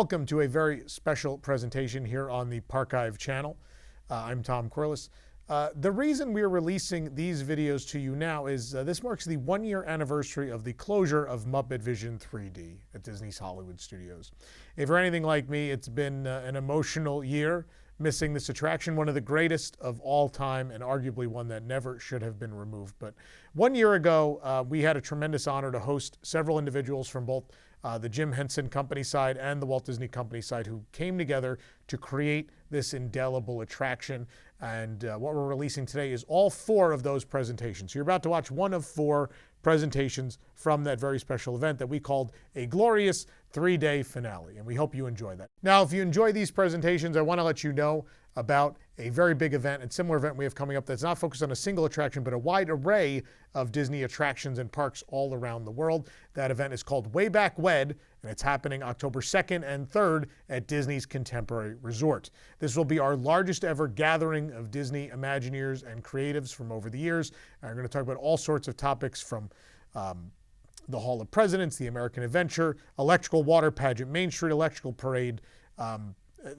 Welcome to a very special presentation here on the Parchive channel. I'm Tom Corliss. The reason we're releasing these videos to you now is this marks the 1-year anniversary of the closure of MuppetVision 3D at Disney's Hollywood Studios. If you're anything like me, it's been an emotional year missing this attraction, one of the greatest of all time and arguably one that never should have been removed. But 1 year ago, we had a tremendous honor to host several individuals from both the Jim Henson company side and the Walt Disney Company side who came together to create this indelible attraction. And what we're releasing today is all 4 of those presentations. So you're about to watch one of 4 presentations from that very special event that we called a glorious 3-day finale. And we hope you enjoy that. Now, if you enjoy these presentations, I want to let you know about a very big event and similar event we have coming up that's not focused on a single attraction, but a wide array of Disney attractions and parks all around the world. That event is called Way Back Wed, and it's happening October 2nd and 3rd at Disney's Contemporary Resort. This will be our largest ever gathering of Disney Imagineers and creatives from over the years. And we're going to talk about all sorts of topics from the Hall of Presidents, the American Adventure, Electrical Water Pageant, Main Street Electrical Parade,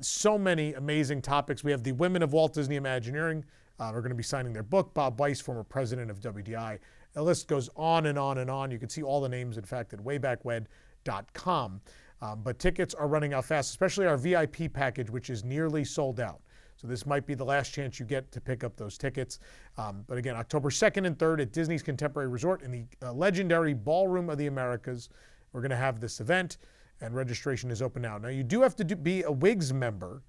so many amazing topics. We have the Women of Walt Disney Imagineering. We're going to be signing their book. Bob Weiss, former president of WDI. The list goes on and on and on. You can see all the names, in fact, at waybackwed.com. But tickets are running out fast, especially our VIP package, which is nearly sold out. So this might be the last chance you get to pick up those tickets. But again, October 2nd and 3rd at Disney's Contemporary Resort in the legendary Ballroom of the Americas. We're going to have this event, and registration is open now. Now, you do have to be a WIGS member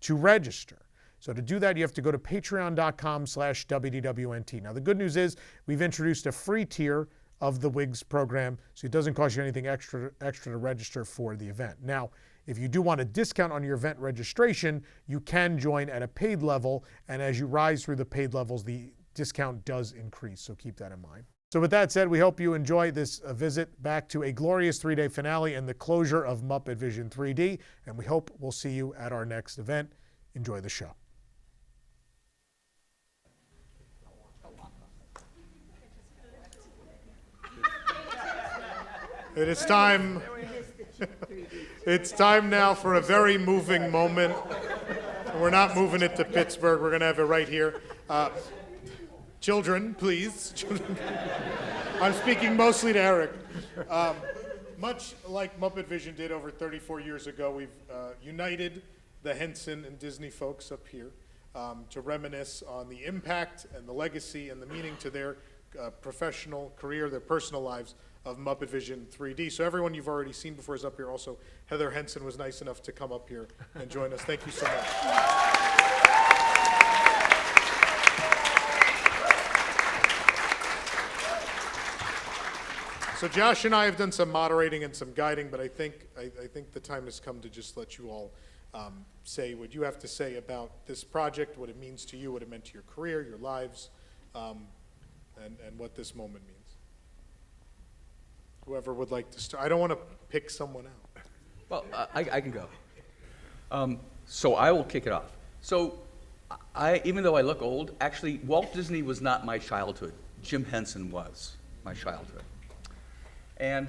to register. So to do that, you have to go to patreon.com/WDWNT. Now, the good news is we've introduced a free tier of the WIGS program, so it doesn't cost you anything extra to register for the event. Now, if you do want a discount on your event registration, you can join at a paid level, and as you rise through the paid levels, the discount does increase, so keep that in mind. So with that said, we hope you enjoy this visit back to a glorious 3-day finale and the closure of MuppetVision 3D, and we hope we'll see you at our next event. Enjoy the show. It is time. It's time now for a very moving moment. We're not moving it to Pittsburgh. We're going to have it right here. Children, please. I'm speaking mostly to Eric. Much like MuppetVision did over 34 years ago, we've united the Henson and Disney folks up here to reminisce on the impact and the legacy and the meaning to their professional career, their personal lives of MuppetVision 3D. So everyone you've already seen before is up here. Also, Heather Henson was nice enough to come up here and join us. Thank you so much. So Josh and I have done some moderating and some guiding, but I think the time has come to just let you all say what you have to say about this project, what it means to you, what it meant to your career, your lives, and what this moment means. Whoever would like to start. I don't want to pick someone out. Well, I can go. So I will kick it off. So even though I look old, actually Walt Disney was not my childhood. Jim Henson was my childhood. And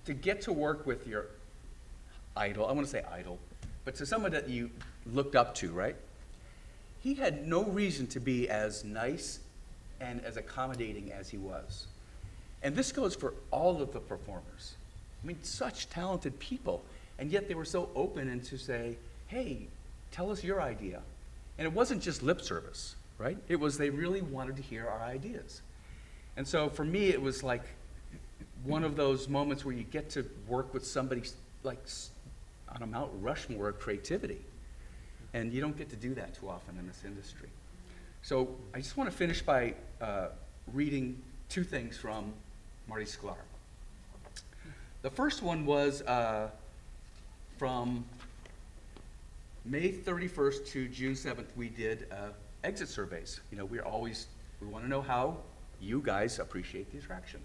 to get to work with your idol, I want to say idol, but to someone that you looked up to, right? He had no reason to be as nice and as accommodating as he was. And this goes for all of the performers. I mean, such talented people, and yet they were so open and to say, hey, tell us your idea. And it wasn't just lip service, right? It was they really wanted to hear our ideas. And so for me, it was like one of those moments where you get to work with somebody like on a Mount Rushmore of creativity. And you don't get to do that too often in this industry. So I just want to finish by reading 2 things from Marty Sklar. The first one was from May 31st to June 7th, we did exit surveys. You know, we want to know how you guys appreciate the attraction.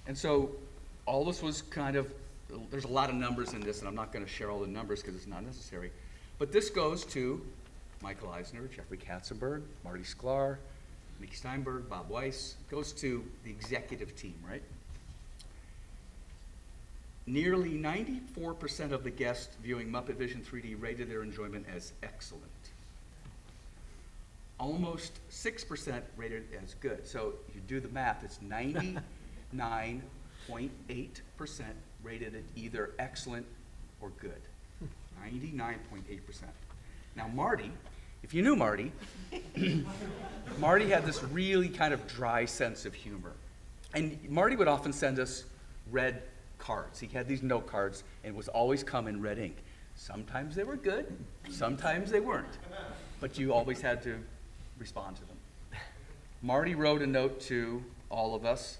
And so all this was kind of, there's a lot of numbers in this, and I'm not going to share all the numbers because it's not necessary. But this goes to Michael Eisner, Jeffrey Katzenberg, Marty Sklar, Mickey Steinberg, Bob Weiss, goes to the executive team, right? Nearly 94% of the guests viewing MuppetVision 3D rated their enjoyment as excellent. Almost 6% rated it as good. So you do the math, it's 99.8% rated it either excellent or good. 99.8%. Now Marty, if you knew Marty, Marty had this really kind of dry sense of humor. And Marty would often send us red cards. He had these note cards and was always come in red ink. Sometimes they were good, sometimes they weren't. But you always had to respond to them. Marty wrote a note to all of us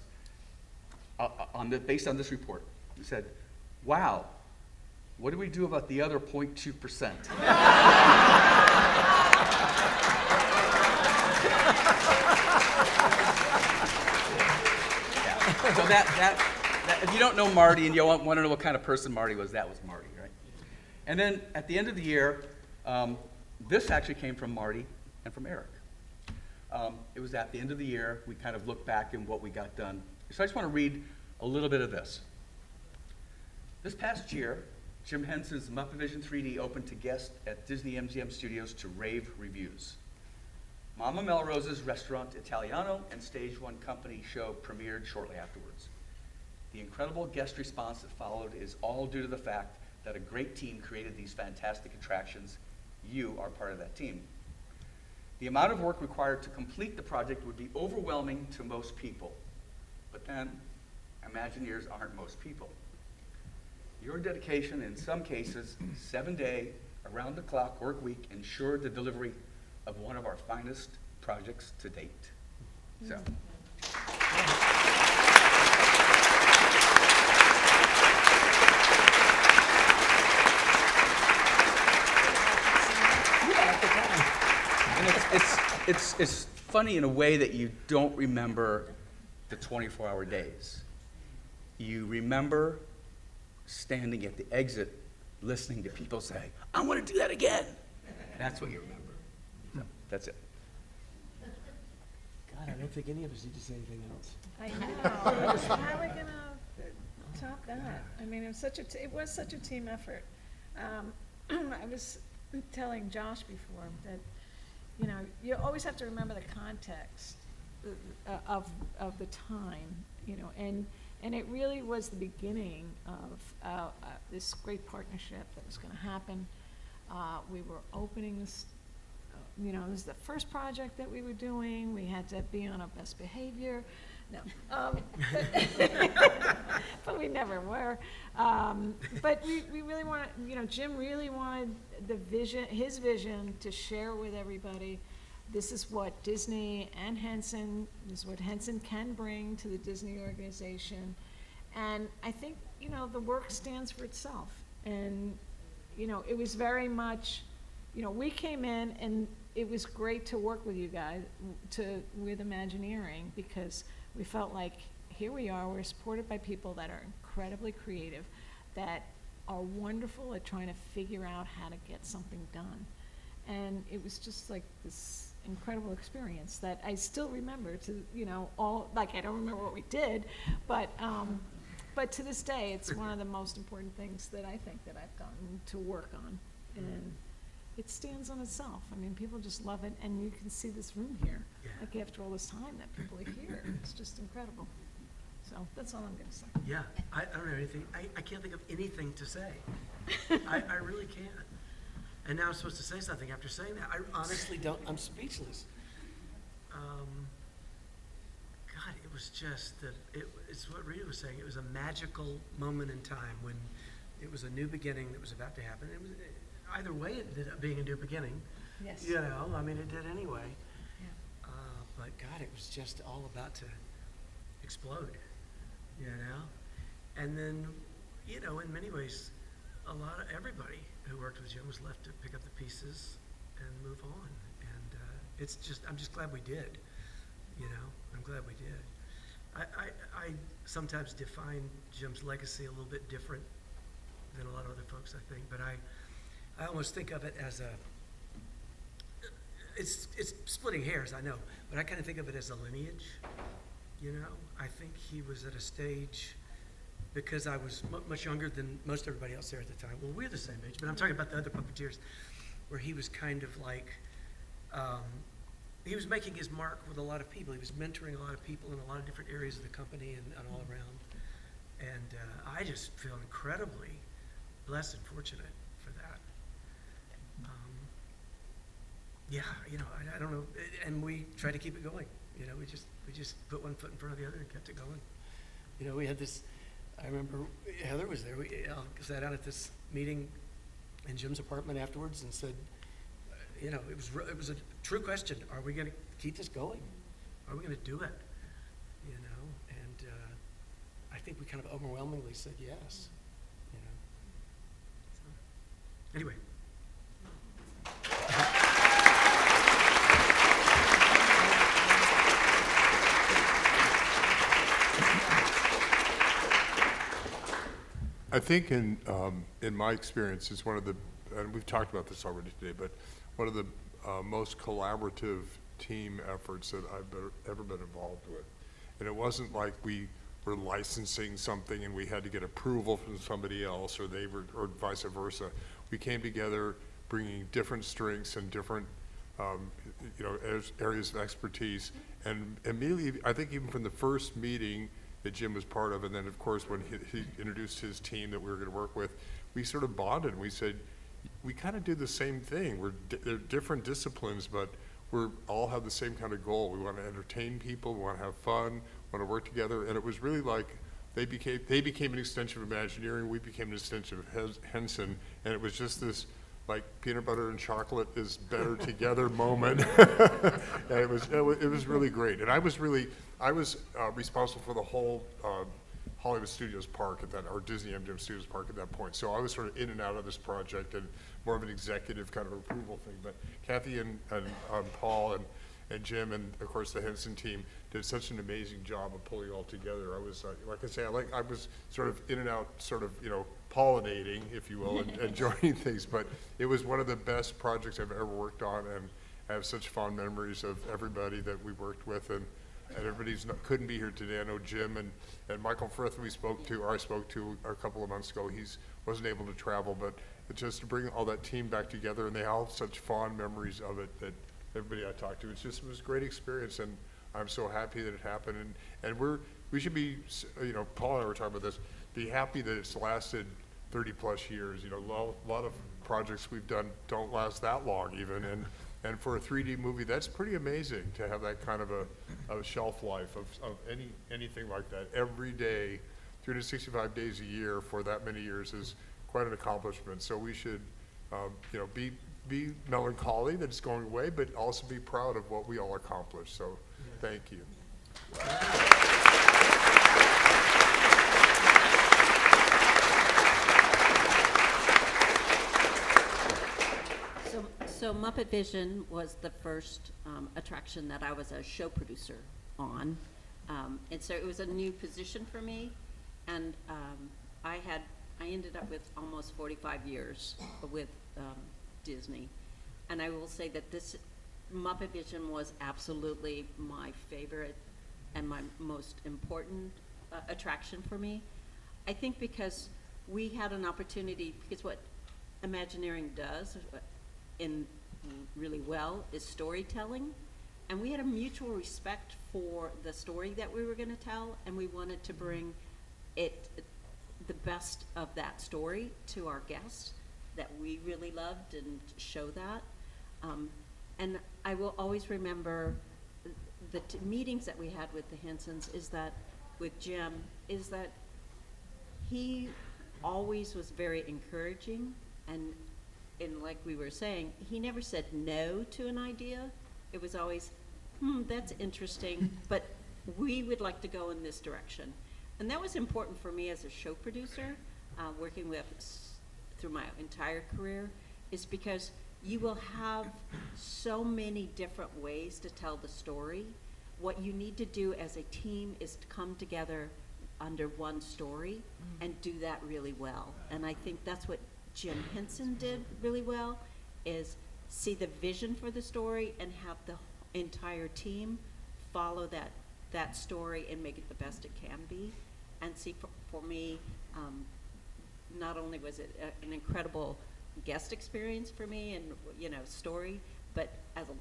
based on this report. He said, "Wow, what do we do about the other 0.2%?" So that if you don't know Marty and you want to know what kind of person Marty was, that was Marty, right? And then at the end of the year, this actually came from Marty and from Eric. It was at the end of the year, we kind of looked back and what we got done. So I just want to read a little bit of this. This past year, Jim Henson's MuppetVision 3D opened to guests at Disney MGM Studios to rave reviews. Mama Melrose's Restaurant Italiano and Stage One Company show premiered shortly afterwards. The incredible guest response that followed is all due to the fact that a great team created these fantastic attractions. You are part of that team. The amount of work required to complete the project would be overwhelming to most people. But then, Imagineers aren't most people. Your dedication, in some cases, 7-day, around-the-clock work week ensured the delivery of one of our finest projects to date. So. And it's funny in a way that you don't remember the 24-hour days. You remember standing at the exit listening to people say, "I want to do that again." That's what you remember. So, that's it. God, I don't think any of us need to say anything else. I know. How are we gonna top that? I mean, it was such a team effort. I was telling Josh before that, you know, you always have to remember the context of the time, you know, and it really was the beginning of this great partnership that was going to happen. We were opening this, you know, this is the first project that we were doing. We had to be on our best behavior. No, but we never were. But we really wanted, you know, Jim really wanted his vision to share with everybody. This is what Disney and Henson, this is what Henson can bring to the Disney organization. And I think, you know, the work stands for itself. And, you know, it was very much, you know, we came in and it was great to work with you guys, with Imagineering, because we felt like here we are, we're supported by people that are incredibly creative, that are wonderful at trying to figure out how to get something done. And it was just like this incredible experience that I still remember to, you know, I don't remember what we did, but to this day, it's one of the most important things that I think that I've gotten to work on. And it stands on itself. I mean, people just love it, and you can see this room here. Yeah. Like after all this time that people are here, it's just incredible. So that's all I'm gonna say. Yeah, I don't know anything, I can't think of anything to say. I really can't. And now I'm supposed to say something after saying that. I honestly don't, I'm speechless. God, it was just that, it's what Rita was saying, it was a magical moment in time when it was a new beginning that was about to happen. It was, either way, it ended up being a new beginning. Yes. You know, I mean, it did anyway. Yeah. But God, it was just all about to explode, you know? And then, you know, in many ways, everybody who worked with Jim was left to pick up the pieces and move on. And I'm just glad we did, you know? I'm glad we did. I sometimes define Jim's legacy a little bit different than a lot of other folks, I think, but I almost think of it as it's splitting hairs, I know, but I kind of think of it as a lineage, you know? I think he was at a stage because I was much younger than most everybody else there at the time. Well, we're the same age, but I'm talking about the other puppeteers, where he was kind of like, he was making his mark with a lot of people. He was mentoring a lot of people in a lot of different areas of the company and all around. And I just feel incredibly blessed and fortunate for that. Yeah, you know, I don't know, and we try to keep it going. You know, we just put one foot in front of the other and kept it going. You know, we had this, I remember Heather was there. We sat down at this meeting in Jim's apartment afterwards and said, you know, it was a true question. Are we going to keep this going? Are we going to do it? You know, and I think we kind of overwhelmingly said yes. You know. So, anyway. I think in my experience, it's one of the, and we've talked about this already today, but one of the most collaborative team efforts that I've ever been involved with. And it wasn't like we were licensing something and we had to get approval from somebody else, or they were, or vice versa. We came together bringing different strengths and different you know, areas of expertise. And immediately, I think even from the first meeting that Jim was part of, and then of course when he introduced his team that we were going to work with, we sort of bonded and we said, we kind of do the same thing. They're different disciplines, but we all have the same kind of goal. We want to entertain people, we want to have fun, want to work together, and it was really like they became an extension of Imagineering, we became an extension of Henson, and it was just this like peanut butter and chocolate is better together moment. And it was really great. And I was responsible for the whole Hollywood Studios Park at that, or Disney MGM Studios Park at that point. So I was sort of in and out of this project and more of an executive kind of approval thing. But Kathy and Paul and Jim and of course the Henson team did such an amazing job of pulling it all together. I was like I say, I was sort of in and out, sort of, you know, pollinating, if you will, and joining things. But it was one of the best projects I've ever worked on, and I have such fond memories of everybody that we worked with, and everybody's couldn't be here today. I know Jim and Michael Frith I spoke to a couple of months ago. He wasn't able to travel, but just to bring all that team back together, and they all have such fond memories of it that everybody I talked to, it was a great experience, and I'm so happy that it happened. And we should be, you know, Paul and I were talking about this, be happy that it's lasted 30 plus years. You know, a lot of projects we've done don't last that long even, and for a 3D movie, that's pretty amazing to have that kind of a shelf life of anything like that. Every day, 365 days a year for that many years is quite an accomplishment. So we should, you know, be melancholy that it's going away, but also be proud of what we all accomplished. So thank you. So MuppetVision was the first attraction that I was a show producer on. And so it was a new position for me. And I ended up with almost 45 years with Disney. And I will say that this MuppetVision was absolutely my favorite and my most important attraction for me. I think because we had an opportunity, because what Imagineering does really well is storytelling, and we had a mutual respect for the story that we were going to tell, and we wanted to bring the best of that story to our guests that we really loved and show that. And I will always remember the meetings that we had with the Hensons with Jim, is that he always was very encouraging, and like we were saying, he never said no to an idea. It was always, that's interesting, but we would like to go in this direction. And that was important for me as a show producer, working with through my entire career, is because you will have so many different ways to tell the story. What you need to do as a team is to come together under one story and do that really well. And I think that's what Jim Henson did really well, is see the vision for the story and have the entire team follow that story and make it the best it can be. And see, for me, not only was it an incredible guest experience for me and, you know, story, but as a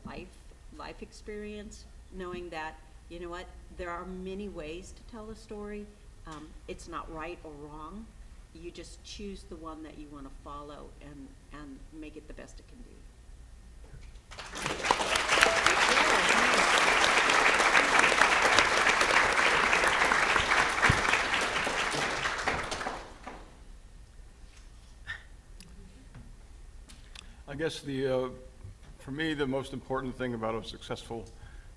life experience, knowing that, you know what, there are many ways to tell a story. It's not right or wrong. You just choose the one that you want to follow and make it the best it can be. I guess for me, the most important thing about a successful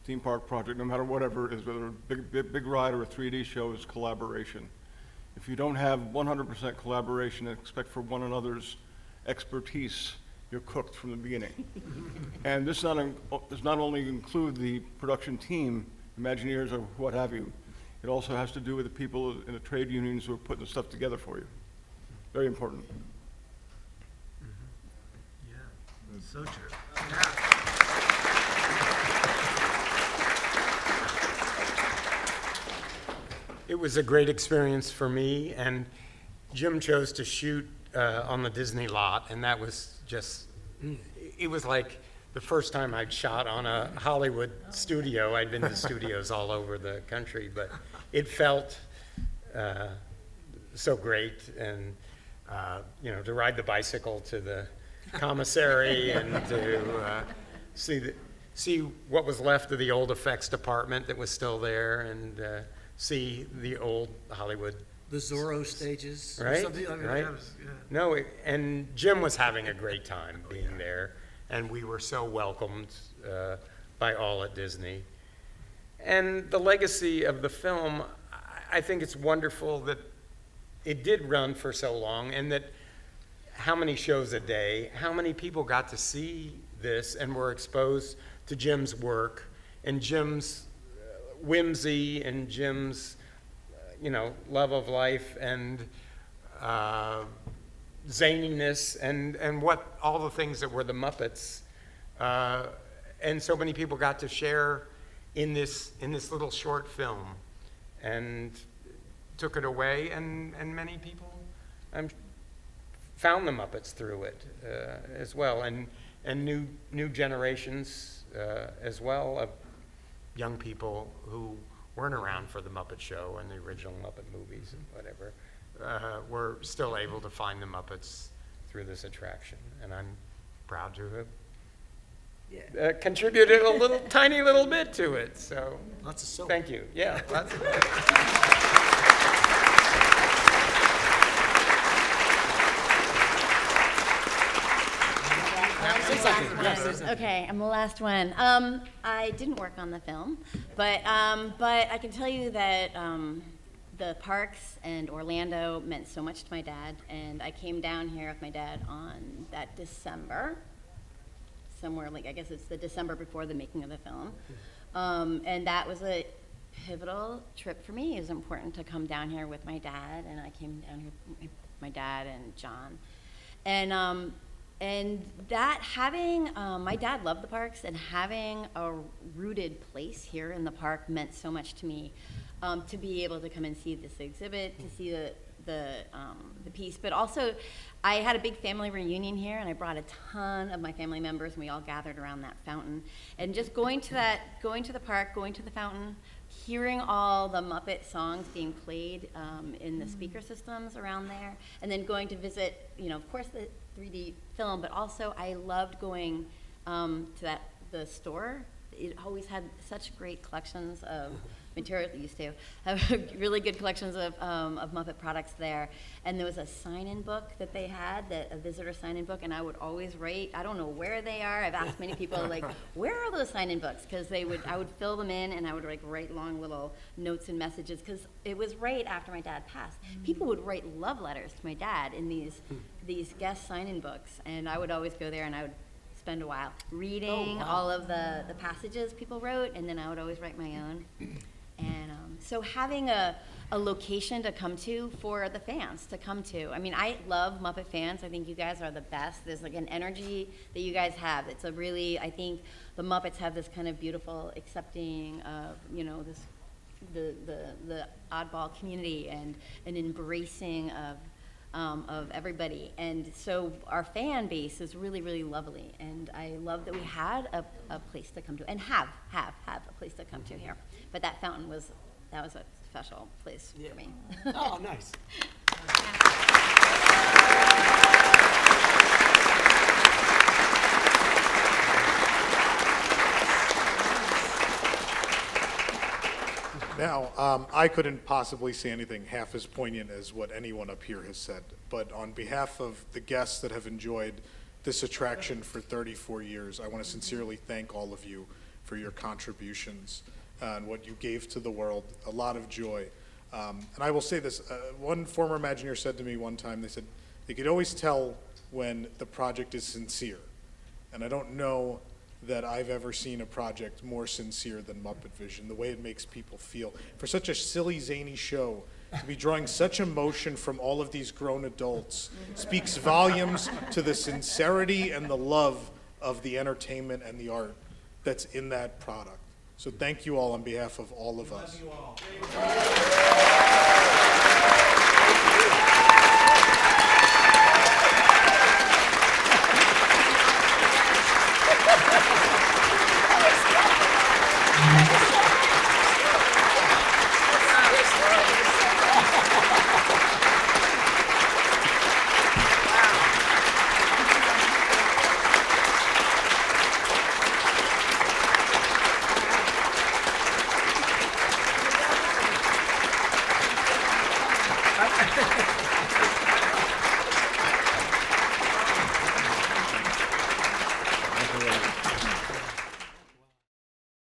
theme park project, no matter whatever it is, whether a big ride or a 3D show, is collaboration. If you don't have 100% collaboration and expect for one another's expertise, you're cooked from the beginning. And this does not only include the production team, Imagineers or what have you, it also has to do with the people in the trade unions who are putting the stuff together for you. Very important. Yeah, so true. Yeah. It was a great experience for me, and Jim chose to shoot on the Disney lot, and that was just, it was like the first time I'd shot on a Hollywood studio. I'd been to studios all over the country, but it felt so great, and you know, to ride the bicycle to the commissary and to see what was left of the old effects department that was still there, and see the old Hollywood. The Zorro stages. Or Right, something. I mean, right. that was, yeah. No, and Jim was having a great time being there, and we were so welcomed by all at Disney. And the legacy of the film, I think it's wonderful that it did run for so long, and that how many shows a day, how many people got to see this and were exposed to Jim's work and Jim's whimsy and Jim's, you know, love of life and zaniness and what all the things that were the Muppets. And so many people got to share in this little short film and took it away, and many people found the Muppets through it as well, and new generations as well of young people who weren't around for the Muppet Show and the original Muppet movies and whatever, were still able to find the Muppets through this attraction. And I'm proud to have contributed a tiny little bit to it. So Lots of soap. thank you. Yeah. Lots of Okay, I'm the last one. I didn't work on the film, but I can tell you that the parks and Orlando meant so much to my dad, and I came down here with my dad on that December, somewhere like, I guess it's the December before the making of the film, and that was a pivotal trip for me. It was important to come down here with my dad, and I came down here with my dad and John, and that having, my dad loved the parks, and having a rooted place here in the park meant so much to me, to be able to come and see this exhibit, to see the piece. But also, I had a big family reunion here, and I brought a ton of my family members, and we all gathered around that fountain. And just going to the park, going to the fountain, hearing all the Muppet songs being played in the speaker systems around there, and then going to visit, you know, of course, the 3D film, but also I loved going to the store. It always had such great collections of material. It used to have really good collections of Muppet products there. And there was a sign-in book that they had, a visitor sign-in book, and I would always write. I don't know where they are. I've asked many people, like, where are those sign-in books? Because I would fill them in, and I would like write long little notes and messages, because it was right after my dad passed. People would write love letters to my dad in these guest sign-in books, and I would always go there, and I would spend a while reading all of the passages people wrote, and then I would always write my own. And so having a location to come to for the fans to come to. I mean, I love Muppet fans. I think you guys are the best. There's like an energy that you guys have. It's a really, I think the Muppets have this kind of beautiful accepting of, you know, this the oddball community and an embracing of everybody. And so our fan base is really, really lovely. And I love that we had a place to come to, and have a place to come to here. But that fountain was a special place for me. Oh, nice. Now, I couldn't possibly say anything half as poignant as what anyone up here has said, but on behalf of the guests that have enjoyed this attraction for 34 years, I want to sincerely thank all of you for your contributions and what you gave to the world, a lot of joy. And I will say this, one former Imagineer said to me one time, they said, they could always tell when the project is sincere. And I don't know that I've ever seen a project more sincere than MuppetVision, the way it makes people feel. For such a silly, zany show, to be drawing such emotion from all of these grown adults speaks volumes to the sincerity and the love of the entertainment and the art that's in that product. So thank you all on behalf of all of us. Love you all.